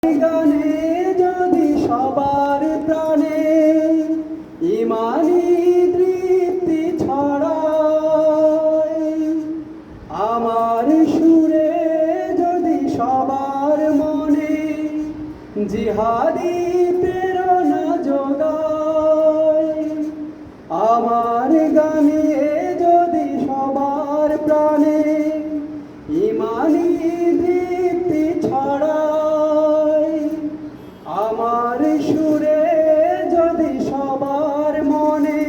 গানে যদি সবার প্রাণে ইমানি তৃপ্তি ছড়ায়, আমার সুরে যদি সবার মনে জিহাদি প্রেরণা যোগায়, আমার গানে যদি সবার প্রাণে ইমানি তৃপ্তি ছড়ায়, আমার সুরে যদি সবার মনে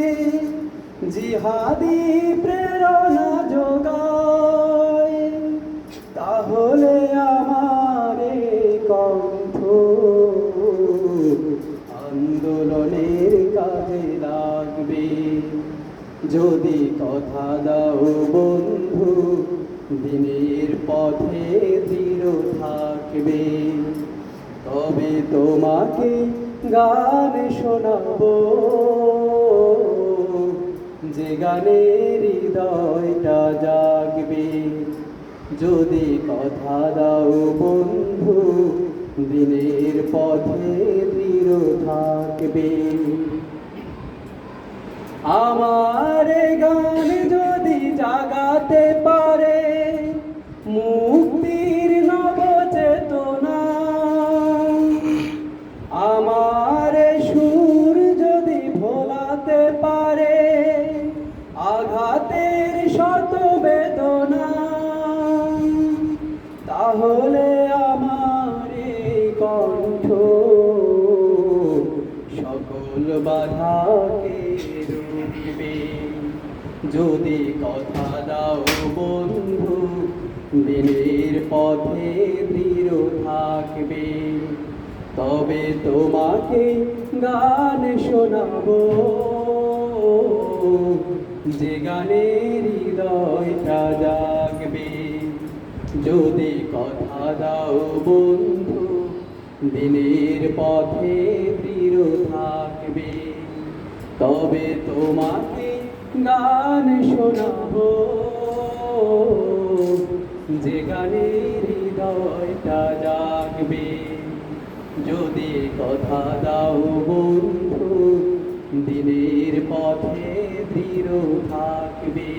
জিহাদি প্রেরণা যোগায়, তাহলে আমার কণ্ঠ আন্দোলনের কাজে লাগবে। যদি কথা দাও বন্ধু, দিনের পথে দৃঢ় থাকবে, তবে তোমাকে গান শোনাবো, যে গানে হৃদয়টা জাগবে। যদি কথা দাও বন্ধু, দিনের পথে দৃঢ় থাকবে। আমার গান যদি জাগাতে পারে মুক্তির নবচেতনা, আমার সুর যদি ভোলাতে পারে আঘাতের শত বেদনা, তাহলে আমার কণ্ঠ সকল বাধাকে রুখবে। যদি কথা দাও বন্ধু, দিনের পথে দৃঢ় থাকবে, তবে তোমাকে গান শোনাবো, যে গানে হৃদয়টা জাগবে। যদি কথা দাও বন্ধু, দিনের পথে দৃঢ় থাকবে, তবে তোমাকে গান শোনাবো, যে গানে হৃদয়টা জাগবে। যদি কথা দাও বন্ধু, দিনের পথে দৃঢ় থাকবে।